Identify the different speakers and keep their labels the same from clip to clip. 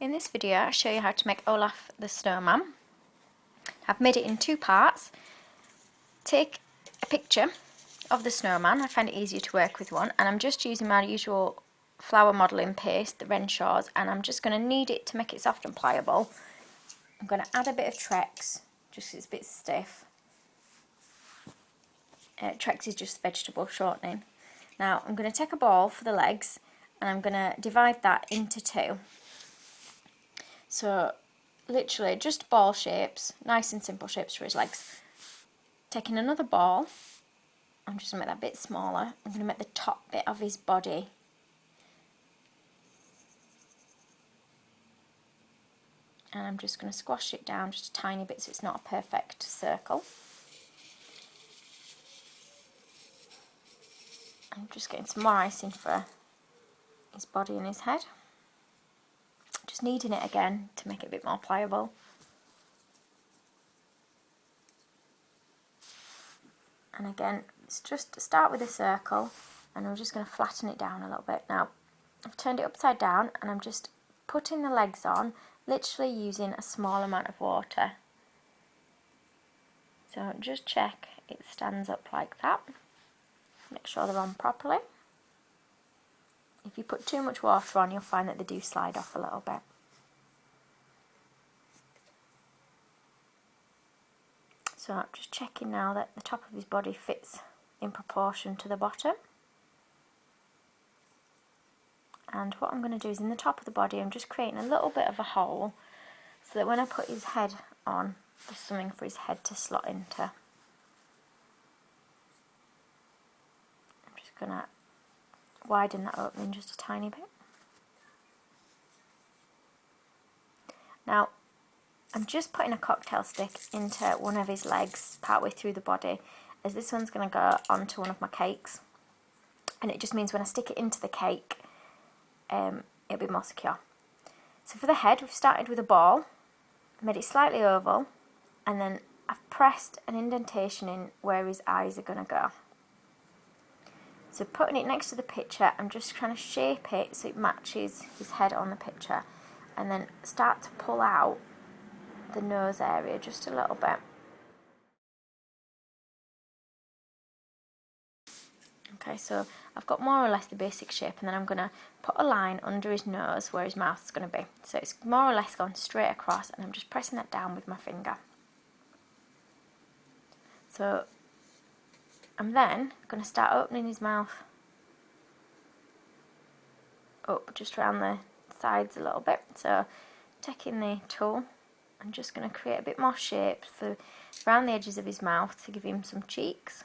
Speaker 1: In this video I'll show you how to make Olaf the snowman. I've made it in two parts. Take a picture of the snowman, I find it easier to work with one, and I'm just using my usual flower modelling paste, the Renshaw's, and I'm just going to knead it to make it soft and pliable. I'm going to add a bit of Trex, just so it's a bit stiff. Trex is just vegetable shortening. Now I'm going to take a ball for the legs and I'm going to divide that into two. So literally just ball shapes, nice and simple shapes for his legs. Taking another ball, I'm just going to make that a bit smaller. I'm going to make the top bit of his body. And I'm just going to squash it down just a tiny bit so it's not a perfect circle. I'm just getting some more icing for his body and his head. Just kneading it again to make it a bit more pliable. And again, it's just to start with a circle and I'm just going to flatten it down a little bit. Now, I've turned it upside down and I'm just putting the legs on, literally using a small amount of water. So just check it stands up like that. Make sure they're on properly. If you put too much water on, you'll find that they do slide off a little bit. So I'm just checking now that the top of his body fits in proportion to the bottom. And what I'm going to do is in the top of the body, I'm just creating a little bit of a hole so that when I put his head on, there's something for his head to slot into. Going to widen that opening just a tiny bit. Now I'm just putting a cocktail stick into one of his legs partway through the body, as this one's going to go onto one of my cakes, and it just means when I stick it into the cake it'll be more secure. So for the head, we've started with a ball, made it slightly oval, and then I've pressed an indentation in where his eyes are going to go. So putting it next to the picture, I'm just trying to shape it so it matches his head on the picture, and then start to pull out the nose area just a little bit. Okay, so I've got more or less the basic shape, and then I'm going to put a line under his nose where his mouth is going to be. So it's more or less gone straight across, and I'm just pressing that down with my finger. So I'm then going to start opening his mouth up just around the sides a little bit. So taking the tool, I'm just going to create a bit more shape for around the edges of his mouth to give him some cheeks.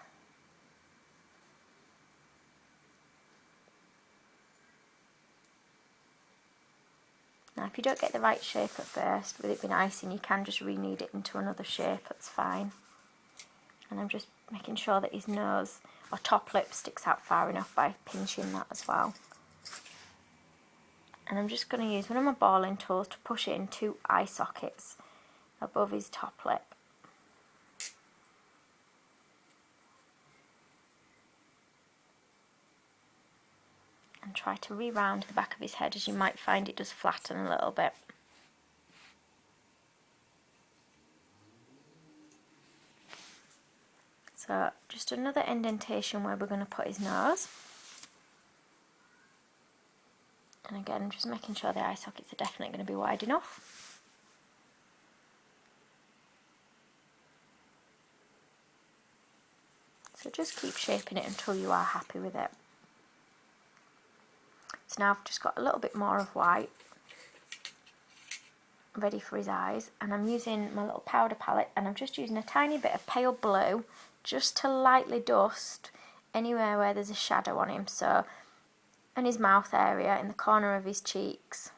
Speaker 1: Now if you don't get the right shape at first, with it being icing, you can just re-knead it into another shape, that's fine. And I'm just making sure that his nose or top lip sticks out far enough by pinching that as well. And I'm just going to use one of my balling tools to push it in two eye sockets above his top lip. And try to re-round the back of his head, as you might find it does flatten a little bit. So just another indentation where we're going to put his nose. And again, I'm just making sure the eye sockets are definitely going to be wide enough. So just keep shaping it until you are happy with it. So now I've just got a little bit more of white ready for his eyes, and I'm using my little powder palette, and I'm just using a tiny bit of pale blue just to lightly dust anywhere where there's a shadow on him, so in his mouth area, in the corner of his cheeks,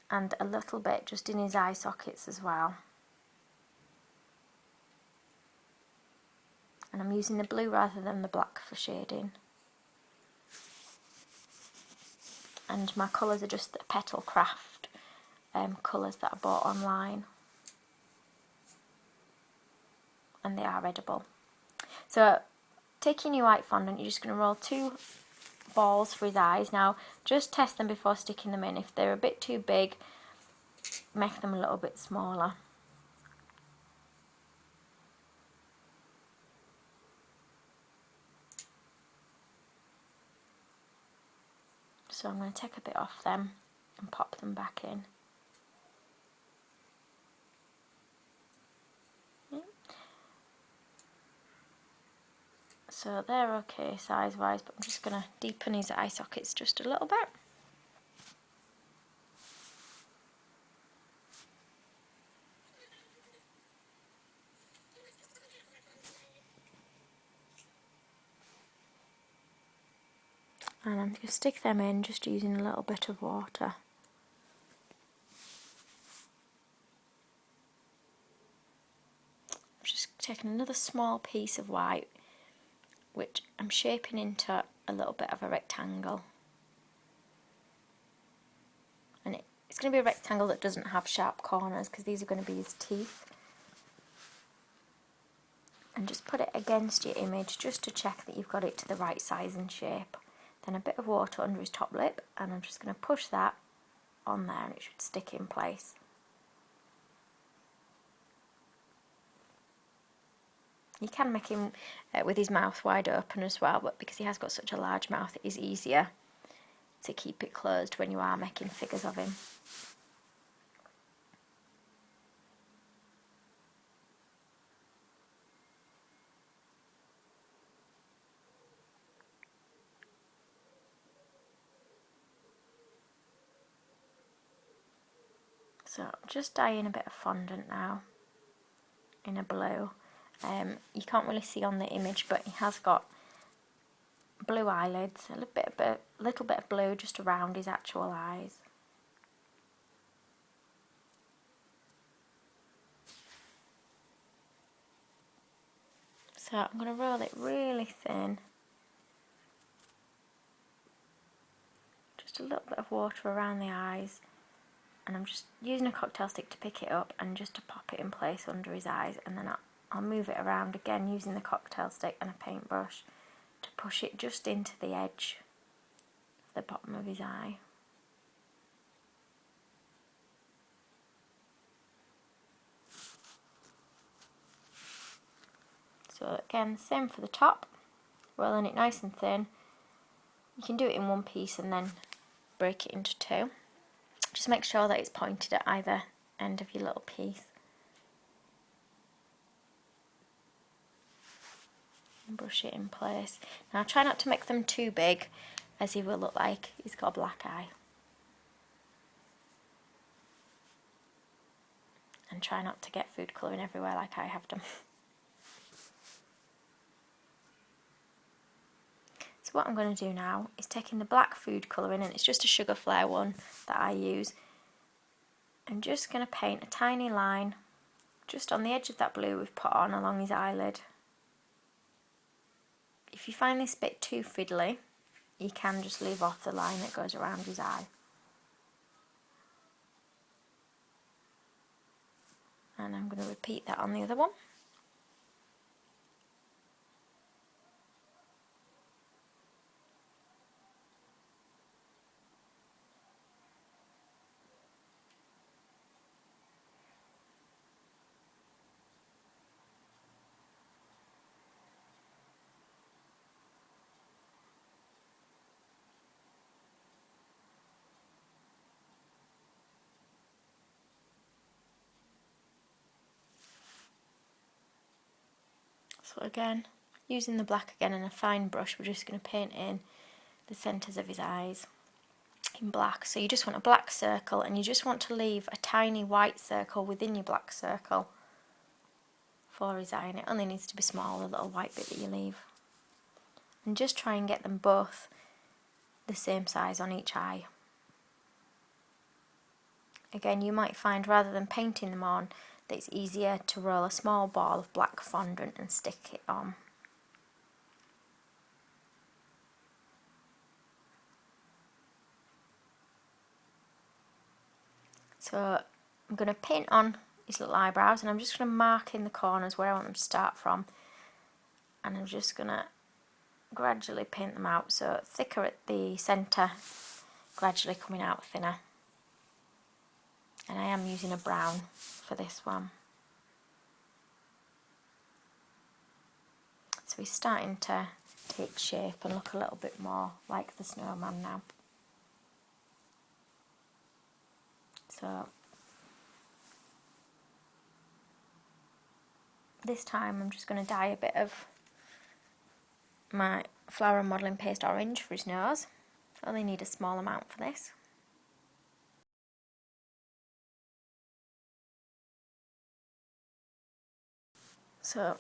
Speaker 1: and a little bit just in his eye sockets as well. And I'm using the blue rather than the black for shading. And my colours are just the Petal Craft colours that I bought online. And they are edible. So taking your white fondant, you're just going to roll two balls for his eyes. Now just test them before sticking them in. If they're a bit too big, make them a little bit smaller. So I'm going to take a bit off them and pop them back in. So they're okay size wise, but I'm just going to deepen his eye sockets just a little bit. And I'm going to stick them in just using a little bit of water. I'm just taking another small piece of white, which I'm shaping into a little bit of a rectangle. And it's going to be a rectangle that doesn't have sharp corners, because these are going to be his teeth. And just put it against your image just to check that you've got it to the right size and shape. Then a bit of water under his top lip, and I'm just going to push that on there and it should stick in place. You can make him with his mouth wide open as well, but because he has got such a large mouth, it is easier to keep it closed when you are making figures of him. So just dye in a bit of fondant now in a blue. You can't really see on the image, but he has got blue eyelids, a little bit of blue just around his actual eyes. So I'm going to roll it really thin. Just a little bit of water around the eyes. And I'm just using a cocktail stick to pick it up and just to pop it in place under his eyes, and then I'll move it around again using the cocktail stick and a paintbrush to push it just into the edge of the bottom of his eye. So again, same for the top, rolling it nice and thin. You can do it in one piece and then break it into two. Just make sure that it's pointed at either end of your little piece. And brush it in place. Now try not to make them too big, as he will look like he's got a black eye. And try not to get food colouring everywhere like I have done. So what I'm going to do now is taking the black food colouring, and it's just a Sugar Flare one that I use. I'm just going to paint a tiny line just on the edge of that blue we've put on along his eyelid. If you find this bit too fiddly, you can just leave off the line that goes around his eye. And I'm going to repeat that on the other one. So again, using the black again and a fine brush, we're just going to paint in the centres of his eyes in black. So you just want a black circle, and you just want to leave a tiny white circle within your black circle for his eye, and it only needs to be small, the little white bit that you leave. And just try and get them both the same size on each eye. Again, you might find rather than painting them on, that it's easier to roll a small ball of black fondant and stick it on. So I'm going to paint on his little eyebrows, and I'm just going to mark in the corners where I want them to start from, and I'm just going to gradually paint them out, so thicker at the centre, gradually coming out thinner. And I am using a brown for this one. So he's starting to take shape and look a little bit more like the snowman now. So this time I'm just going to dye a bit of my flour and modelling paste orange for his nose. I only need a small amount for this. So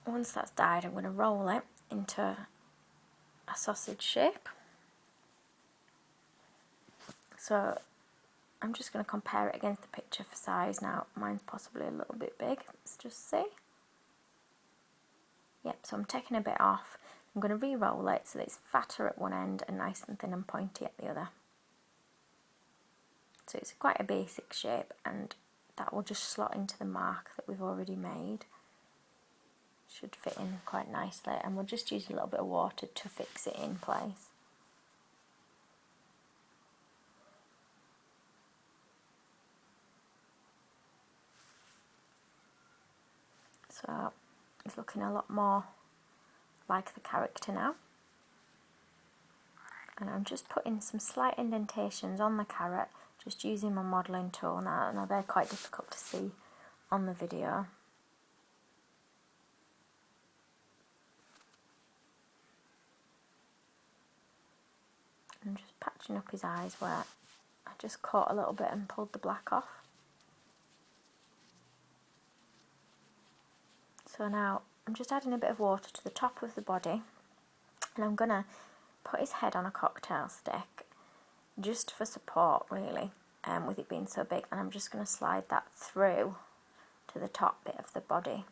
Speaker 1: once that's dyed, I'm going to roll it into a sausage shape. So I'm just going to compare it against the picture for size now. Mine's possibly a little bit big. Let's just see. Yep, so I'm taking a bit off. I'm going to re-roll it so that it's fatter at one end and nice and thin and pointy at the other. So it's quite a basic shape, and that will just slot into the mark that we've already made. Should fit in quite nicely, and we'll just use a little bit of water to fix it in place. So it's looking a lot more like the character now. And I'm just putting some slight indentations on the carrot, just using my modelling tool now. Now they're quite difficult to see on the video. I'm just patching up his eyes where I just caught a little bit and pulled the black off. So now I'm just adding a bit of water to the top of the body, and I'm going to put his head on a cocktail stick just for support really, with it being so big, and I'm just going to slide that through to the top bit of the body,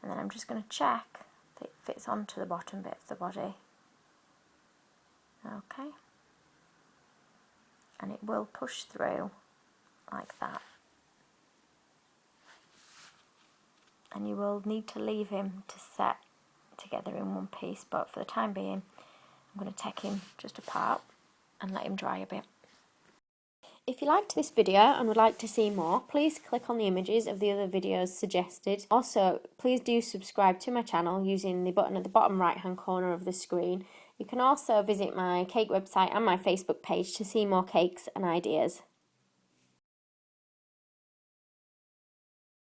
Speaker 1: and then I'm just going to check that it fits onto the bottom bit of the body. Okay, and it will push through like that. And you will need to leave him to set together in one piece, but for the time being I'm going to take him just apart and let him dry a bit. If you liked this video and would like to see more, please click on the images of the other videos suggested. Also, please do subscribe to my channel using the button at the bottom right hand corner of the screen. You can also visit my cake website and my Facebook page to see more cakes and ideas.